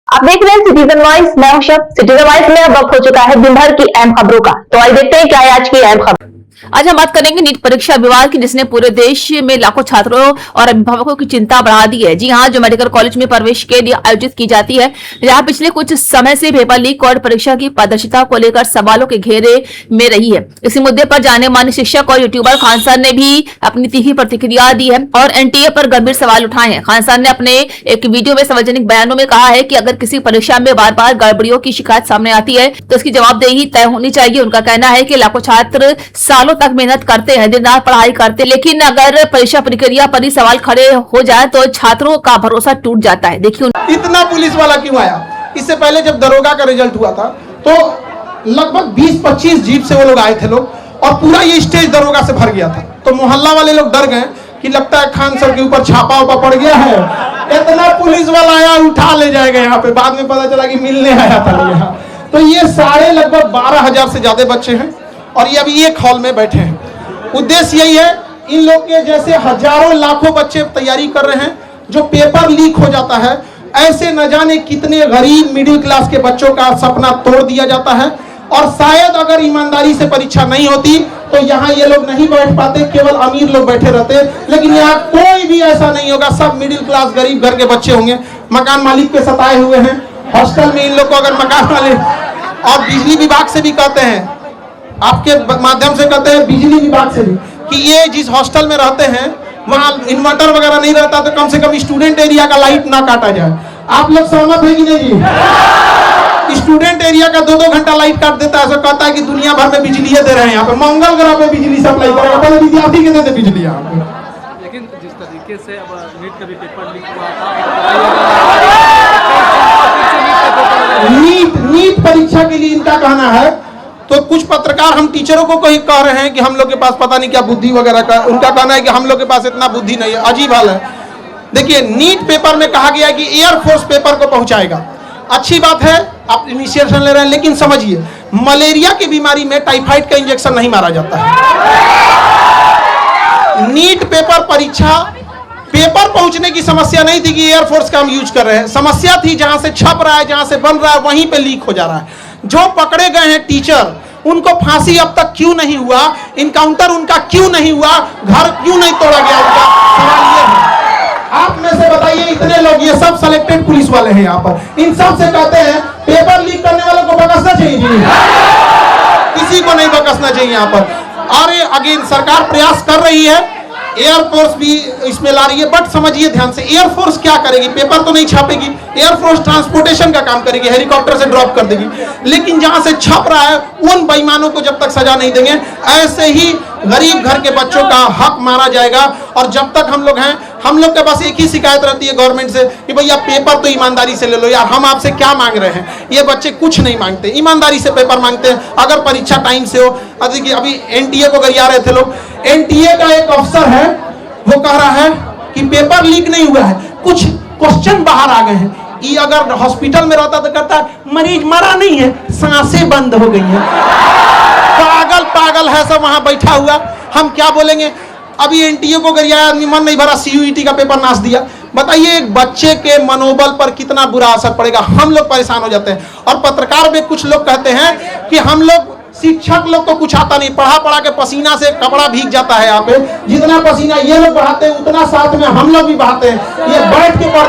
आप देख रहे हैं सिटीजन वॉइस। मैं हूं शब। सिटीजन वॉइस में अब वक्त हो चुका है दिन भर की अहम खबरों का। तो आइए देखते हैं क्या है आज की अहम खबर। आज हम बात करेंगे नीट परीक्षा विवाद की, जिसने पूरे देश में लाखों छात्रों और अभिभावकों की चिंता बढ़ा दी है। जी हां, जो मेडिकल कॉलेज में प्रवेश के लिए आयोजित की जाती है, जहां पिछले कुछ समय से पेपर लीक और परीक्षा की पारदर्शिता को लेकर सवालों के घेरे में रही है। इसी मुद्दे पर जाने माने शिक्षक और यूट्यूबर खान सर ने भी अपनी तीखी प्रतिक्रिया दी है और एनटीए पर गंभीर सवाल उठाए हैं। खान सर ने अपने एक वीडियो में सार्वजनिक बयानों में कहा है कि अगर किसी परीक्षा में बार बार गड़बड़ियों की शिकायत सामने आती है तो इसकी जवाबदेही तय होनी चाहिए। उनका कहना है कि लाखों छात्र सालों तक मेहनत करते हैं, दिन रात पढ़ाई करते, लेकिन अगर परीक्षा प्रक्रिया पर ही सवाल खड़े हो जाए तो छात्रों का भरोसा टूट जाता है। देखिए इतना पुलिस वाला क्यों आया। इससे पहले जब दरोगा का रिजल्ट हुआ था तो लगभग 20-25 जीप से वो लोग आए थे लोग, और पूरा ये स्टेज दरोगा से भर गया था। तो मोहल्ला वाले लोग डर गए कि लगता है खान सर के ऊपर छापा उपा पड़ गया है। इतना पुलिस वाला आया, उठा ले जाएगा यहाँ पे। बाद में पता चला कि मिलने आया था लोग यहाँ। तो ये सारे लगभग 12,000 से ज्यादा बच्चे हैं और ये अभी एक हॉल में बैठे हैं। उद्देश्य यही है, इन लोग के जैसे हजारों लाखों बच्चे तैयारी कर रहे हैं, जो पेपर लीक हो जाता है, ऐसे न जाने कितने गरीब मिडिल क्लास के बच्चों का सपना तोड़ दिया जाता है। और शायद अगर ईमानदारी से परीक्षा नहीं होती तो यहाँ ये लोग नहीं बैठ पाते, केवल अमीर लोग बैठे रहते। लेकिन यहाँ कोई भी ऐसा नहीं होगा, सब मिडिल क्लास गरीब घर के बच्चे होंगे। मकान मालिक के सताए हुए हैं हॉस्टल में। इन लोग को अगर मकान मालिक और बिजली विभाग से भी कहते हैं, आपके माध्यम से कहते हैं बिजली विभाग से भी, कि ये जिस हॉस्टल में रहते हैं वहाँ इन्वर्टर वगैरह नहीं रहता, तो कम से कम स्टूडेंट एरिया का लाइट ना काटा जाए। आप लोग सहमत है कि नहीं जी? स्टूडेंट एरिया का 2-2 घंटा लाइट काट देता है, ऐसा कहता है कि दुनिया भर में बिजली दे रहे हैं। यहाँ पे मंगल ग्रह पे बिजली सप्लाई करेगा, पहले विद्यार्थी के देते बिजली यहाँ पे। लेकिन जिस तरीके से अब नीट का भी पेपर लीक हुआ था, नीट परीक्षा के लिए इनका कहना है, तो कुछ पत्रकार हम टीचरों को कहीं कह रहे हैं कि हम लोग के पास पता नहीं क्या बुद्धि वगैरह का। उनका कहना है कि हम लोग के पास इतना बुद्धि नहीं है। अजीब हाल है। देखिए, नीट पेपर में कहा गया है कि एयरफोर्स पेपर को पहुंचाएगा। अच्छी बात है, आप इनिशिएशन ले रहे हैं, लेकिन समझिए मलेरिया की बीमारी में टाइफाइड का इंजेक्शन नहीं मारा जाता है। नीट पेपर परीक्षा पेपर पहुंचने की समस्या नहीं थी कि एयरफोर्स का हम यूज कर रहे हैं। समस्या थी जहां से छप रहा है, जहां से बन रहा है, वहीं पे लीक हो जा रहा है। जो पकड़े गए हैं टीचर, उनको फांसी अब तक क्यों नहीं हुआ, इनकाउंटर उनका क्यों नहीं हुआ, घर क्यों नहीं तोड़ा गया, उनका सवाल ये है। आप में से बताइए, इतने लोग, ये सब सिलेक्टेड पुलिस वाले हैं यहाँ पर, इन सब से कहते हैं पेपर लीक करने वालों को बकसना चाहिए जी, किसी को नहीं बकसना चाहिए यहाँ पर। और अगेन सरकार प्रयास कर रही है, एयरफोर्स भी इसमें ला रही है। बट समझिए ध्यान से, एयरफोर्स क्या करेगी? पेपर तो नहीं छापेगी, एयरफोर्स ट्रांसपोर्टेशन का काम करेगी, हेलीकॉप्टर से ड्रॉप कर देगी। लेकिन जहां से छप रहा है उन बेईमानों को जब तक सजा नहीं देंगे, ऐसे ही गरीब घर के बच्चों का हक मारा जाएगा। और जब तक हम लोग हैं, हम लोग के पास एक ही शिकायत रहती है गवर्नमेंट से कि भैया पेपर तो ईमानदारी से ले लो यार, हम आपसे क्या मांग रहे हैं। ये बच्चे कुछ नहीं मांगते, ईमानदारी से पेपर मांगते हैं। अगर परीक्षा टाइम से हो, अभी एनटीए को गरिया रहे थे लोग, एनटीए का एक अफसर है, वो कह रहा है कि पेपर लीक नहीं हुआ है, कुछ क्वेश्चन बाहर आ गए हैं। ये अगर हॉस्पिटल में रहता तो कहता मरीज मरा नहीं है, सांसें बंद हो गई हैं। पागल है सब वहां बैठा हुआ, हम क्या बोलेंगे। अभी एनटीए को गरियाया, मन नहीं भरा, सीयूईटी का पेपर नाश दिया। बताइए एक बच्चे के मनोबल पर कितना बुरा असर पड़ेगा। हम लोग परेशान हो जाते हैं। और पत्रकार में कुछ लोग कहते हैं कि हम लोग शिक्षक लोग को कुछ आता नहीं, पढ़ा के पसीना से कपड़ा भीग जाता है। यहाँ पे जितना पसीना ये लोग बहाते हैं, उतना साथ में हम लोग भी बहाते हैं। ये बैठ के